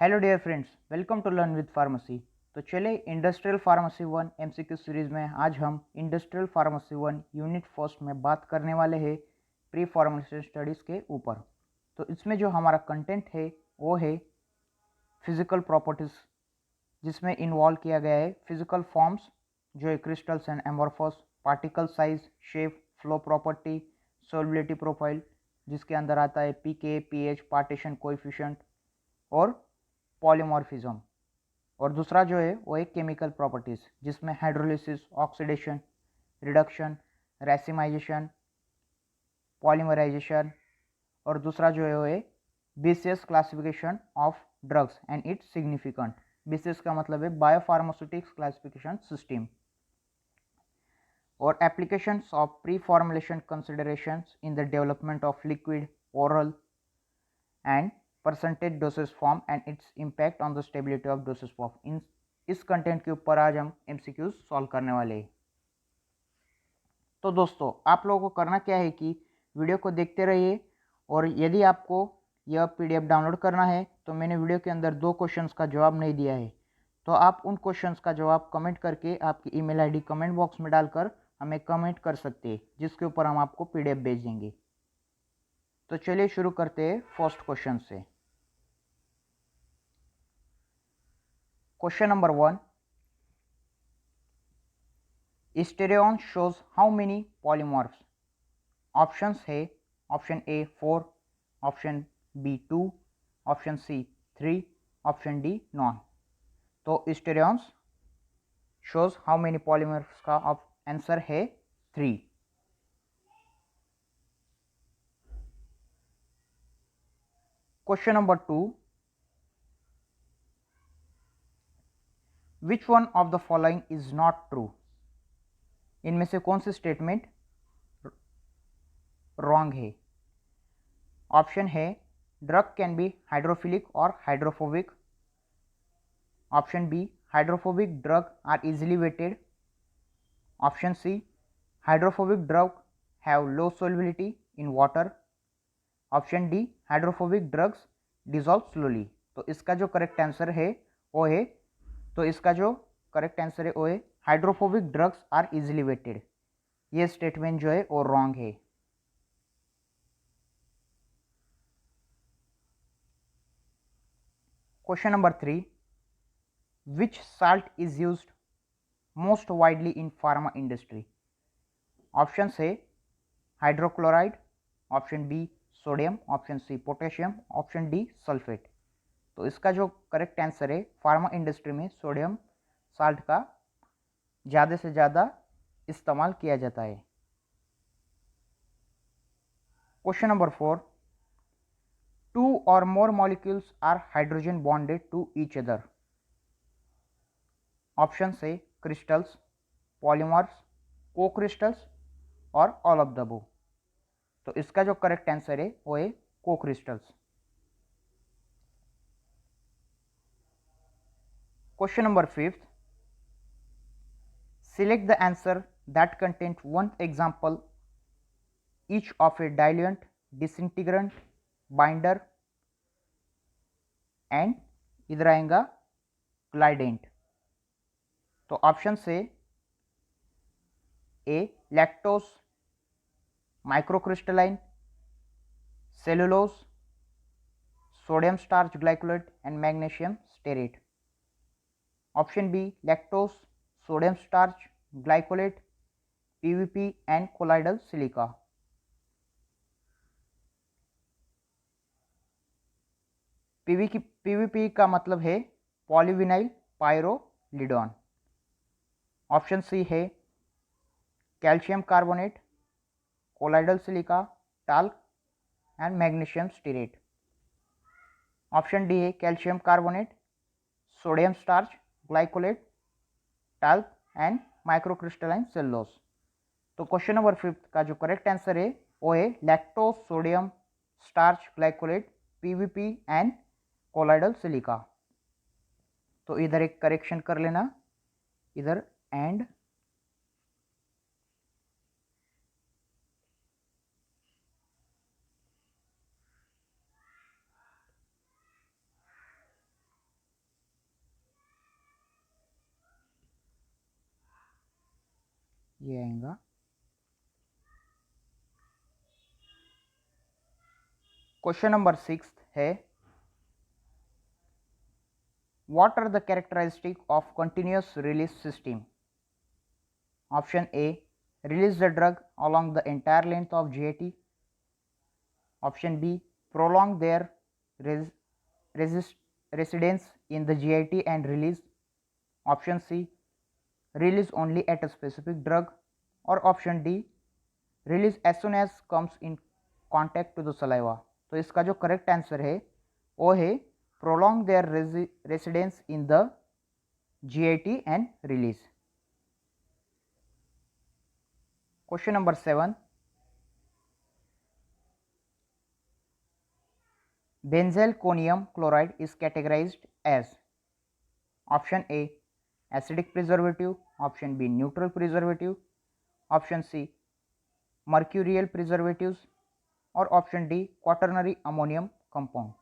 Hello dear friends, welcome to learn with pharmacy. तो चले industrial pharmacy 1 MCQ series में आज हम इंडस्ट्रियल फार्मेसी 1 यूनिट फर्स्ट में बात करने वाले हैं प्री फॉर्मुलेशन स्टडीज़ के ऊपर। तो इसमें जो हमारा कंटेंट है वो है फिजिकल प्रॉपर्टीज़, जिसमें इन्वॉल्व किया गया है फिजिकल फॉर्म्स जो है crystals and amorphous, particle size, shape, flow property, solubility profile, जिसके अंदर आता है पीके, पीएच, पार्टीशन कोएफिशिएंट और पॉलीमॉर्फिज्म। और दूसरा जो है वो एक केमिकल प्रॉपर्टीज़, जिसमें hydrolysis, oxidation, reduction, racemisation, polymerisation. और दूसरा जो है वो है BCS classification of drugs and its significant. BCS का मतलब है बायोफार्मास्यूटिक्स क्लासिफिकेशन सिस्टम। और applications of preformulation considerations in the development of liquid, oral and percentage dosage form and its impact on the stability of dosage form. इस content के ऊपर आज हम MCQs solve करने वाले हैं। तो दोस्तों, आप लोगों को करना क्या है कि वीडियो को देखते रहिए, और यदि आपको यह पीडीएफ डाउनलोड करना है तो मैंने वीडियो के अंदर 2 क्वेश्चंस का जवाब नहीं दिया है, तो आप उन क्वेश्चंस का जवाब कमेंट करके आपकी ईमेल आईडी कमेंट बॉक्स में डालकर हमें कमेंट कर सकते हैं, जिसके ऊपर हम आपको पीडीएफ भेज देंगे। तो चलिए शुरू करते हैं फर्स्ट क्वेश्चन से। Question number 1, stearin shows how many polymorphs? Options है option A 4, option B 2, option C 3, option D none. तो stearins shows how many polymorphs का आंसर है 3। Question number 2, which one of the following is not true? इनमें से कौन सी statement wrong है? Option है ड्रग कैन बी हाइड्रोफिलिक और hydrophobic, option B hydrophobic drug are easily wetted, option C hydrophobic drug have low solubility in water, option D hydrophobic drugs dissolve slowly. तो इसका जो करेक्ट आंसर है वो है hydrophobic drugs are easily wetted. ये statement जो है वो रॉन्ग है। Question number 3, which salt is used most widely in pharma industry? Option है hydrochloride, option B sodium, option C potassium, option D sulphate. तो इसका जो करेक्ट आंसर है, फार्मा इंडस्ट्री में सोडियम साल्ट का ज़्यादा से ज़्यादा इस्तेमाल किया जाता है। Question number 4, 2 or more molecules are hydrogen bonded to each other. Option है क्रिस्टल्स, पॉलीमर्स, को क्रिस्टल्स और ऑल ऑफ द अबव। तो इसका जो करेक्ट आंसर है वो है को crystals. Question number 5, select the answer that contains one example each of a diluent, disintegrant, binder and इधर आएगा ग्लाइडेंट। तो ऑप्शन से A lactose, microcrystalline, cellulose, sodium starch glycolate and magnesium stearate, option B lactose, sodium starch glycolate, PVP and colloidal silica. PVP का मतलब है polyvinyl pyrrolidone. Option C है calcium carbonate, colloidal silica, talc and magnesium stearate. Option D है calcium carbonate, sodium starch glycolate, talc and microcrystalline cellulose. तो question number 5 का जो correct answer है वो है lactose, sodium starch glycolate, PVP and colloidal silica. तो इधर एक करेक्शन कर लेना, इधर एंड ये आएगा। क्वेश्चन नंबर 6 है, what are the characteristic of continuous release system? Option A, release the drug along the entire length of GAT. Option B, prolong their residence in the GIT and release. Option C, release only at a specific drug. Or option D, release as soon as comes in contact to the saliva. तो इसका जो correct answer है वो है prolong their residence in the GIT and release. Question number 7, benzalkonium chloride is categorized as option A, acidic preservative, option B, neutral preservative, option C, mercurial preservatives, or option D, quaternary ammonium compound.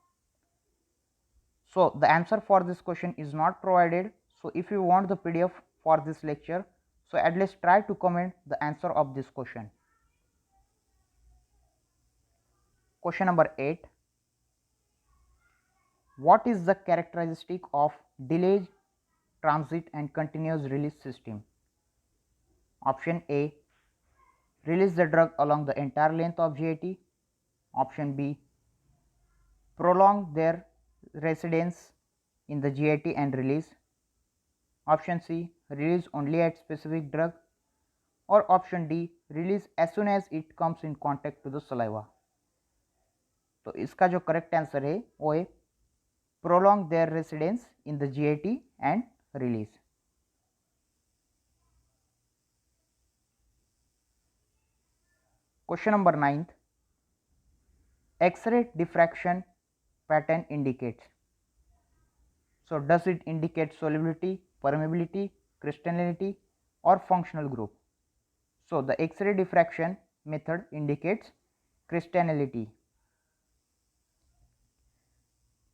So the answer for this question is not provided. So if you want the PDF for this lecture, so at least try to comment the answer of this question. Question number 8, what is the characteristic of delayed transit and continuous release system? Option A, release the drug along the entire length of GIT. Option B, prolong their residence in the GIT and release. Option C, release only at specific drug. Or option D, release as soon as it comes in contact to the saliva. तो इसका जो correct answer है वो है prolong their residence in the GIT and release. Question number 9, X-ray diffraction pattern indicates. So does it indicate solubility, permeability, crystallinity, or functional group? So the X-ray diffraction method indicates crystallinity.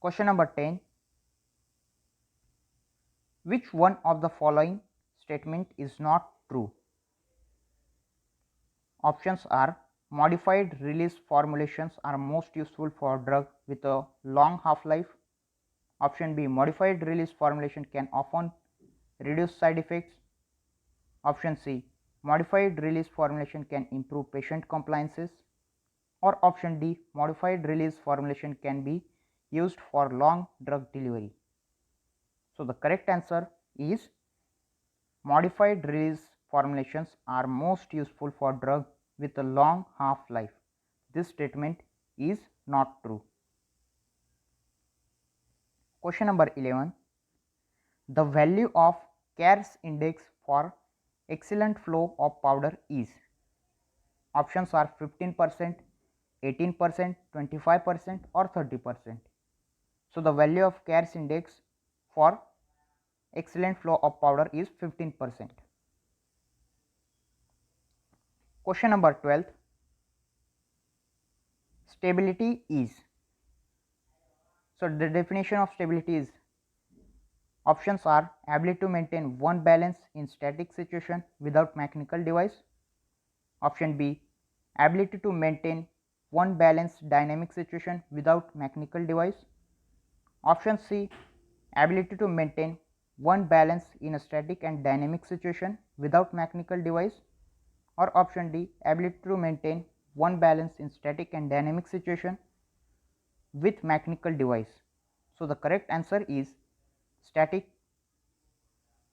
Question number 10, which one of the following statement is not true? Options are, modified release formulations are most useful for drug with a long half-life. Option B, modified release formulation can often reduce side effects. Option C, modified release formulation can improve patient compliances. Or option D, modified release formulation can be used for long drug delivery. So the correct answer is modified release formulations are most useful for drug with a long half-life. This statement is not true. Question number 11, the value of CARES index for excellent flow of powder is. Options are 15%, 18%, 25%, or 30%. So the value of CARES index for excellent flow of powder is 15%. Question number 12, stability is. So the definition of stability is, options are ability to maintain one balance in static situation without mechanical device. Option B, ability to maintain one balanced dynamic situation without mechanical device. Option C, ability to maintain one balance in a static and dynamic situation without mechanical device. Or option D, ability to maintain one balance in static and dynamic situation with mechanical device. So the correct answer is static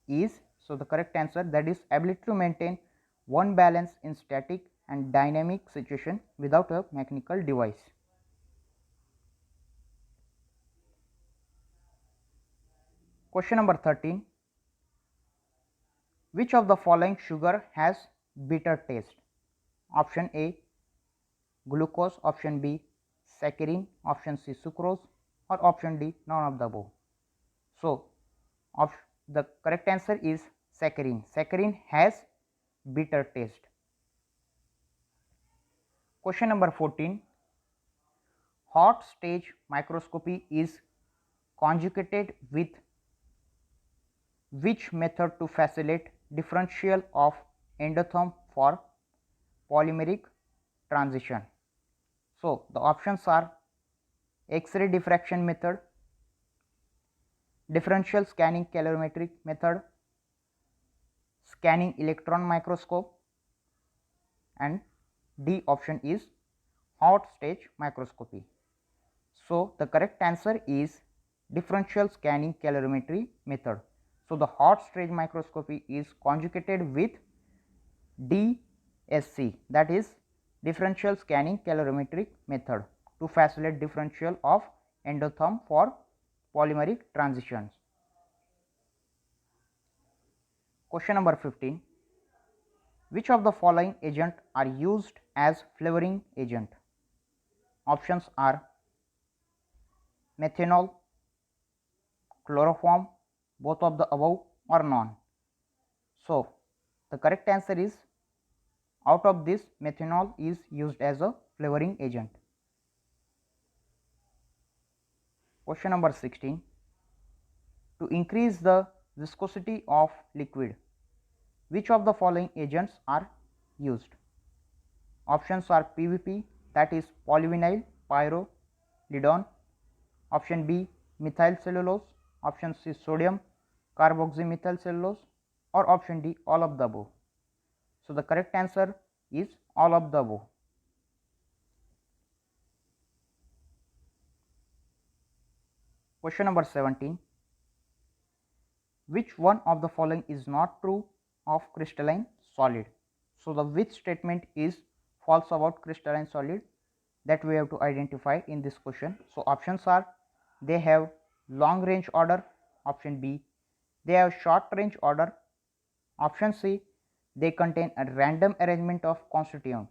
is. So the correct answer, that is ability to maintain one balance in static and dynamic situation without a mechanical device. Question number 13, which of the following sugar has bitter taste? Option A, glucose. Option B, saccharin. Option C, sucrose. Or option D, none of the above. So the correct answer is saccharin. Saccharin has bitter taste. Question number 14, hot stage microscopy is conjugated with which method to facilitate differential of endotherm for polymeric transition? So the options are X-ray diffraction method, differential scanning calorimetric method, scanning electron microscope, and D option is hot stage microscopy. So the correct answer is differential scanning calorimetry method. So the hot stage microscopy is conjugated with DSC, that is differential scanning calorimetric method, to facilitate differential of endotherm for polymeric transitions. Question number 15. Which of the following agent are used as flavoring agent? Options are methanol, chloroform, both of the above, or none. So the correct answer is, out of this, methanol is used as a flavoring agent. Question number 16. To increase the viscosity of liquid, which of the following agents are used? Options are PVP, that is polyvinyl pyrrolidone. Option B, methyl cellulose. Option C, sodium carboxymethyl cellulose, or option D, all of the above. So the correct answer is all of the above. Question number 17. Which one of the following is not true of crystalline solid? So the which statement is false about crystalline solid, that we have to identify in this question. So options are, they have long range order. Option B, they have short range order. Option C, they contain a random arrangement of constituent,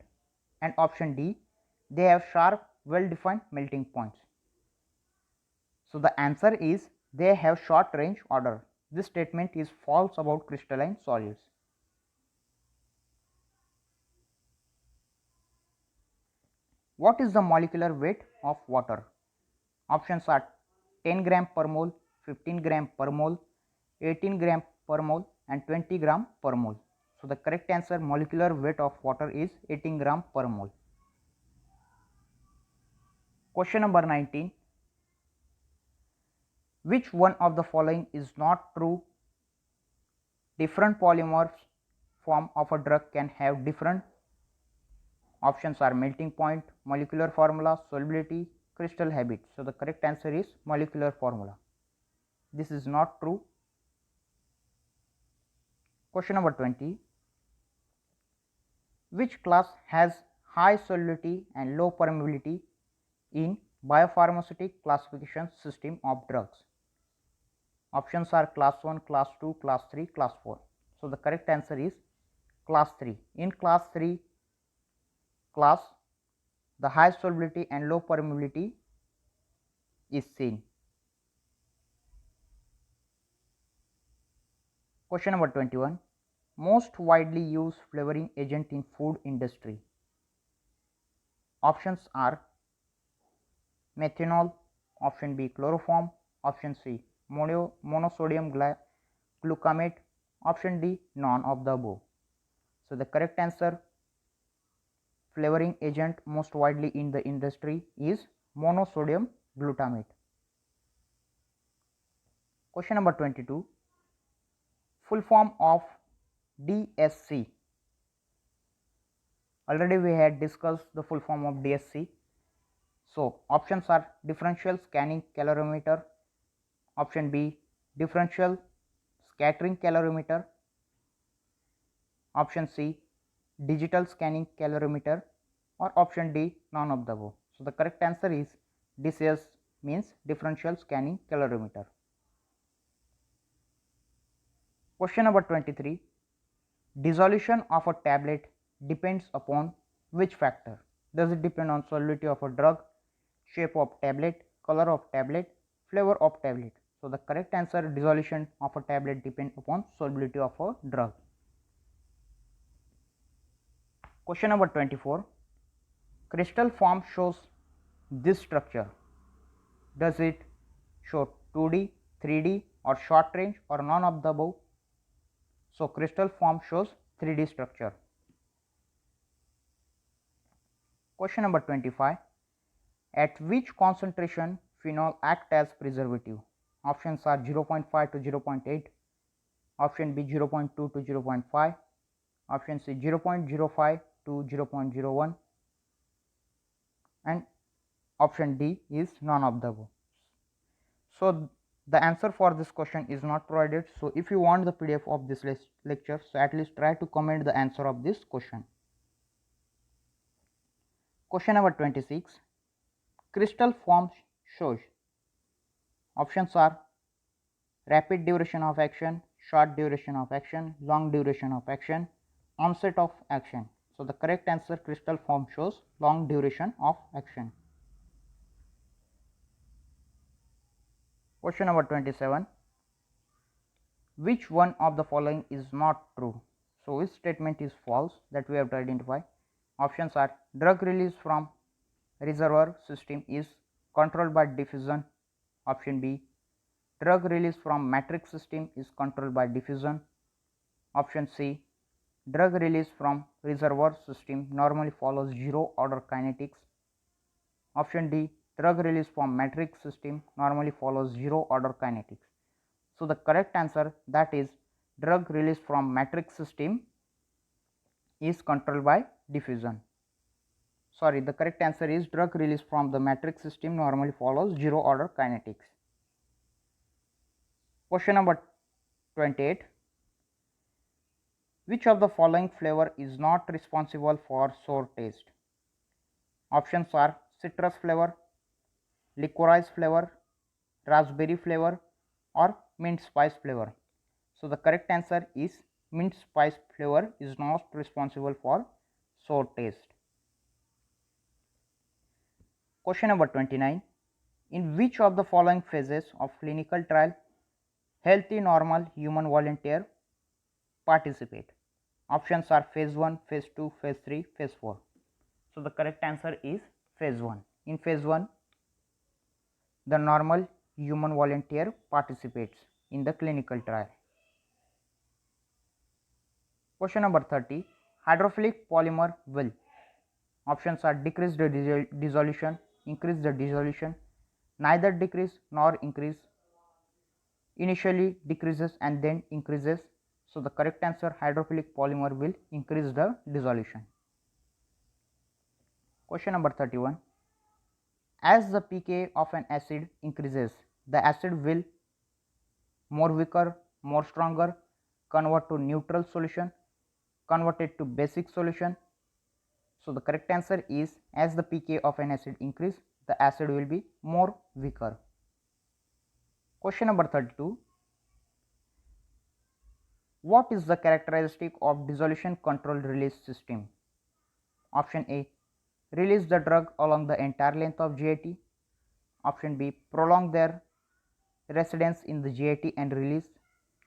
and option D, they have sharp well defined melting points. So the answer is, they have short range order. This statement is false about crystalline solids. What is the molecular weight of water? Options are 10 gram per mole, 15 gram per mole, 18 gram per mole, and 20 gram per mole. So the correct answer, molecular weight of water, is 18 gram per mole. Question number 19. Which one of the following is not true? Different polymers form of a drug can have different. Options are melting point, molecular formula, solubility, crystal habit. So the correct answer is molecular formula. This is not true. Question number 20. Which class has high solubility and low permeability in biopharmaceutical classification system of drugs? Options are class 1, class 2, class 3, class 4. So the correct answer is class 3. In class 3 class, the high solubility and low permeability is seen. Question number 21. Most widely used flavoring agent in food industry. Options are methanol, option B chloroform, option C monosodium glutamate, option D none of the above. So the correct answer, flavoring agent most widely in the industry, is monosodium glutamate. Question number 22. Full form of DSC. Already we had discussed the full form of DSC. So options are differential scanning calorimeter, option B differential scattering calorimeter, option C digital scanning calorimeter, or option D none of the above. So the correct answer is DSC, means differential scanning calorimeter. Question number 23. Dissolution of a tablet depends upon which factor? Does it depend on solubility of a drug, shape of tablet, color of tablet, flavor of tablet? So the correct answer, dissolution of a tablet depends upon solubility of a drug. Question number 24. Crystal form shows this structure. Does it show 2D, 3D, or short range, or none of the above? So crystal form shows 3D structure. Question number 25. At which concentration phenol act as preservative? Options are 0.5 to 0.8, option B 0.2 to 0.5, option C 0.05 to 0.01, and option D is none of the above. So the answer for this question is not provided. So if you want the PDF of this lecture, so at least try to comment the answer of this question. Question number 26. Crystal form shows. Options are rapid duration of action, short duration of action, long duration of action, onset of action. So the correct answer, crystal form shows long duration of action. Question number 27. Which one of the following is not true? So which statement is false that we have to identify? Options are drug release from reservoir system is controlled by diffusion. Option B, drug release from matrix system is controlled by diffusion. Option C, drug release from reservoir system normally follows zero order kinetics. Option D, drug release from matrix system normally follows zero order kinetics. So the correct answer, that is drug release from matrix system is controlled by diffusion. Sorry, the correct answer is drug release from the matrix system normally follows zero order kinetics. Question number 28. Which of the following flavor is not responsible for sour taste? Options are citrus flavor, licorice flavor, raspberry flavor, or mint spice flavor. So the correct answer is mint spice flavor is not responsible for sour taste. Question number 29. In which of the following phases of clinical trial healthy normal human volunteer participate? Options are phase 1, phase 2, phase 3, phase 4. So the correct answer is phase 1. In phase 1, the normal human volunteer participates in the clinical trial. Question number 30. Hydrophilic polymer will. Options are decrease the dissolution, increase the dissolution, neither decrease nor increase, initially decreases and then increases. So the correct answer, hydrophilic polymer will increase the dissolution. Question number 31. As the pK of an acid increases, the acid will more weaker, more stronger, convert to neutral solution, converted to basic solution. So the correct answer is, as the pK of an acid increase, the acid will be more weaker. Question number 32. What is the characteristic of dissolution controlled release system? Option A, release the drug along the entire length of GIT. Option B, prolong their residence in the GIT and release.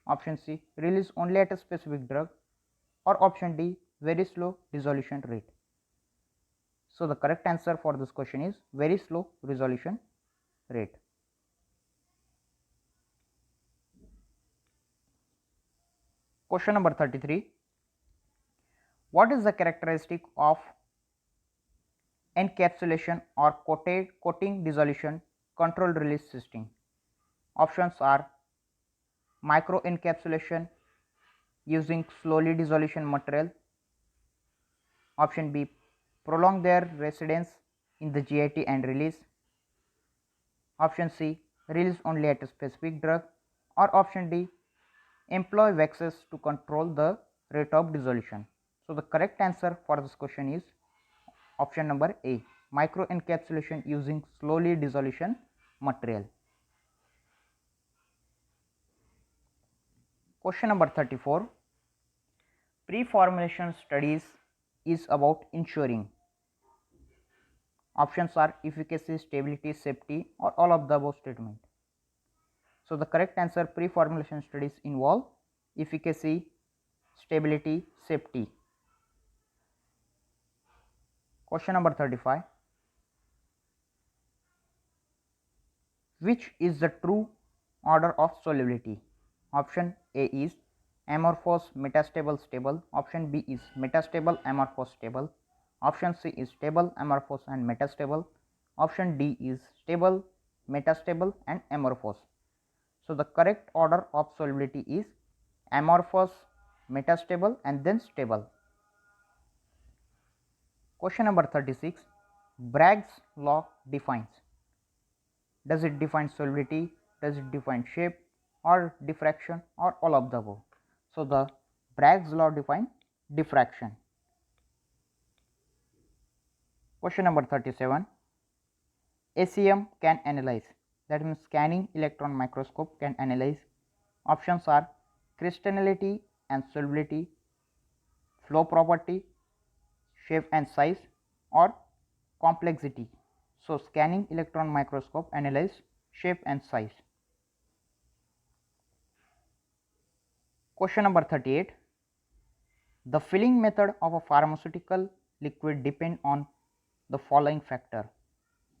Option C, release only at a specific drug. Or option D, very slow dissolution rate. So the correct answer for this question is very slow resolution rate. Question number 33. What is the characteristic of encapsulation or coating dissolution controlled release system? Options are micro encapsulation using slowly dissolution material. Option B, prolong their residence in the GIT and release. Option C, release only at a specific drug. Or option D, employ waxes to control the rate of dissolution. So the correct answer for this question is option number A, micro encapsulation using slowly dissolution material. Question number 34. Pre-formulation studies is about ensuring. Options are efficacy, stability, safety, or all of the above statement. So the correct answer, pre-formulation studies involve efficacy, stability, safety. Question number 35. Which is the true order of solubility? Option A is amorphous, metastable, stable. Option B is metastable, amorphous, stable. Option C is stable, amorphous and metastable. Option D is stable, metastable and amorphous. So the correct order of solubility is amorphous, metastable and then stable. Question number 36. Bragg's law defines. Does it define solubility? Does it define shape or diffraction or all of the above? So the Bragg's law defines diffraction. Question number 37. SEM can analyze, that means scanning electron microscope can analyze. Options are crystallinity and solubility, flow property, shape and size or complexity. So scanning electron microscope analyze shape and size. Question number 38. The filling method of a pharmaceutical liquid depend on the following factor.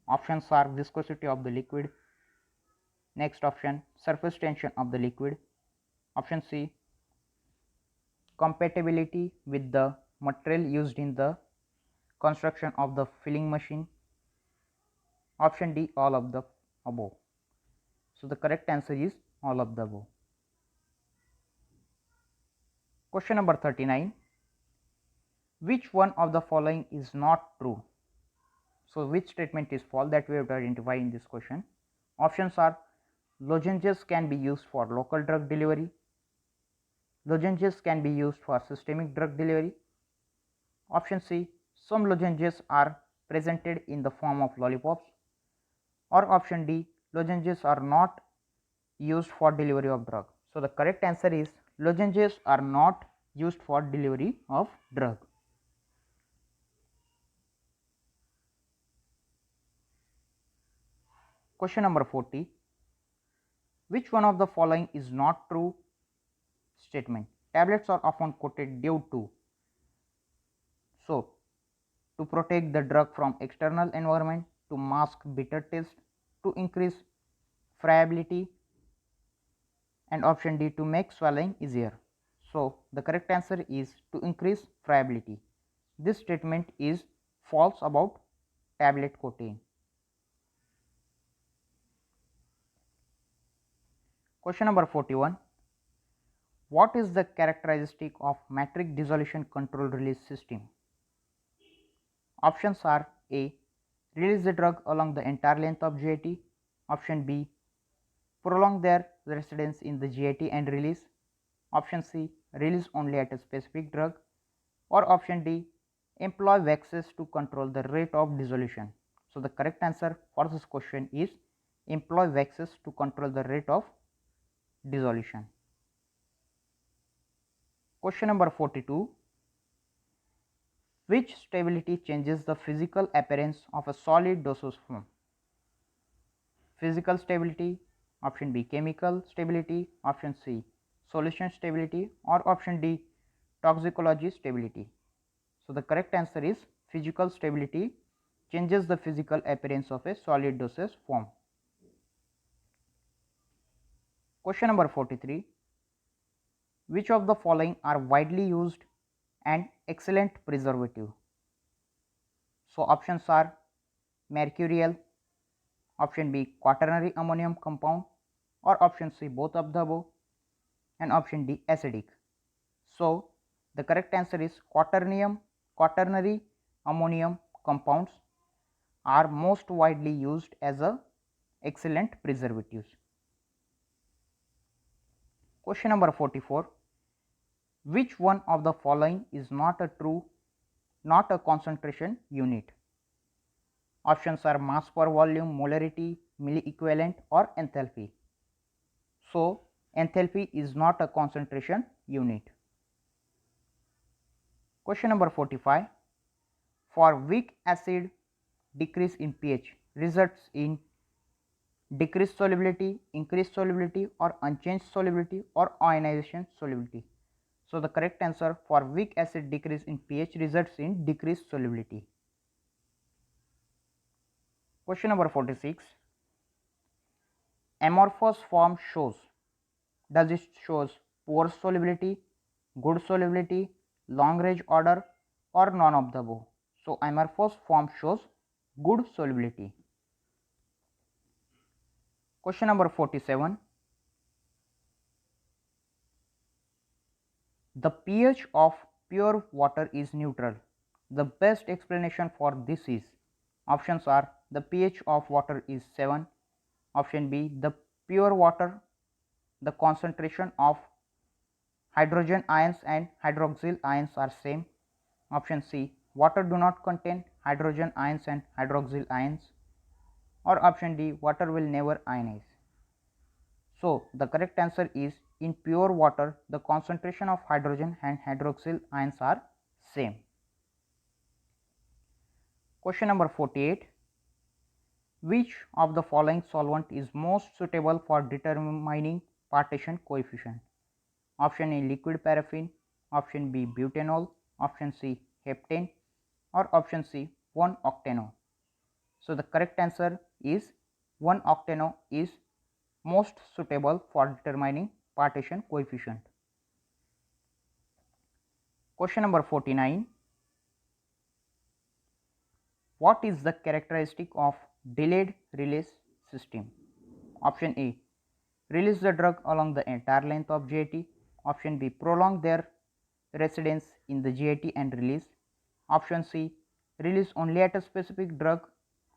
Options are viscosity of the liquid. Next option, surface tension of the liquid. Option C, compatibility with the material used in the construction of the filling machine. Option D, all of the above. So the correct answer is all of the above. Question number 39. Which one of the following is not true? So which statement is false, that we have to identify in this question. Options are lozenges can be used for local drug delivery. Lozenges can be used for systemic drug delivery. Option C, some lozenges are presented in the form of lollipops. Or option D, lozenges are not used for delivery of drug. So the correct answer is lozenges are not used for delivery of drug. Question number 40. Which one of the following is not true statement? Tablets are often coated due to. So to protect the drug from external environment, to mask bitter taste, to increase friability, and option D, to make swallowing easier. So the correct answer is to increase friability. This statement is false about tablet coating. Question number 41. What is the characteristic of matrix dissolution control release system? Options are A, release the drug along the entire length of GIT. Option B, prolong their residence in the GIT and release. Option C, release only at a specific drug. Or option D, employ waxes to control the rate of dissolution. So the correct answer for this question is employ waxes to control the rate of dissolution. Question number 42. Which stability changes the physical appearance of a solid dosage form? Physical stability, option B, chemical stability, option C, solution stability, or option D, toxicology stability. So the correct answer is physical stability changes the physical appearance of a solid dosage form. Question number 43. Which of the following are widely used and excellent preservative? So options are mercurial, option B, quaternary ammonium compound, or option C, both of the above, and option D, acidic. So the correct answer is quaternary ammonium compounds are most widely used as a excellent preservatives. Question number 44. Which one of the following is not a concentration unit? Options are mass per volume, molarity, milliequivalent, or enthalpy. So enthalpy is not a concentration unit. Question number 45. For weak acid, decrease in pH results in decreased solubility, increased solubility, or unchanged solubility, or ionization solubility. So the correct answer for weak acid decrease in pH results in decreased solubility. Question number 46. Amorphous form shows. Does it shows poor solubility, good solubility, long range order, or none of the above. So amorphous form shows good solubility. Question number 47. The pH of pure water is neutral. The best explanation for this is, options are the pH of water is 7, option B the pure water, the concentration of hydrogen ions and hydroxyl ions are same, option C water do not contain hydrogen ions and hydroxyl ions, or option D water will never ionize. So the correct answer is, in pure water the concentration of hydrogen and hydroxyl ions are same. Question number 48. Which of the following solvent is most suitable for determining partition coefficient? Option A liquid paraffin, option B butanol, option C heptane, or option C 1-octano. So the correct answer is 1-octano is most suitable for determining partition coefficient. Question number 49. What is the characteristic of delayed release system? Option A release the drug along the entire length of GIT, option B prolong their residence in the GIT and release, option C release only at a specific drug,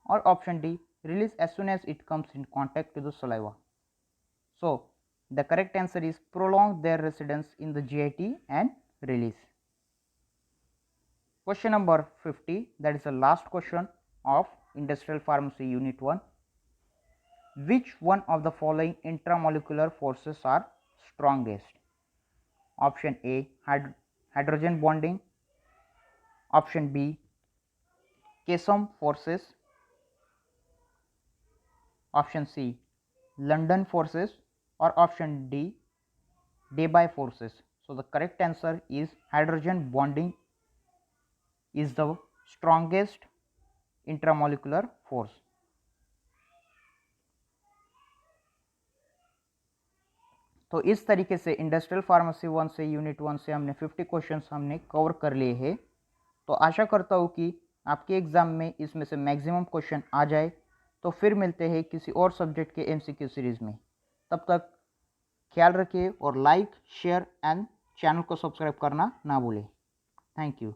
or option D release as soon as it comes in contact with the saliva. So the correct answer is prolong their residence in the GIT and release. Question number 50, that is the last question of Industrial Pharmacy Unit 1. Which one of the following intramolecular forces are strongest? Option A hydrogen bonding, option B Kesom forces, option C London forces, or option D Debye forces. So the correct answer is hydrogen bonding is the strongest intramolecular force. तो इस तरीके से industrial pharmacy 1 से unit 1 से हमने 50 questions हमने cover कर लिए हैं। तो आशा करता हूँ कि आपके एग्ज़ाम में इसमें से मैक्सिमम क्वेश्चन आ जाए। तो फिर मिलते हैं किसी और सब्जेक्ट के एमसीक्यू सीरीज़ में। तब तक ख्याल रखिए और लाइक शेयर एंड चैनल को सब्सक्राइब करना ना भूलें। Thank you.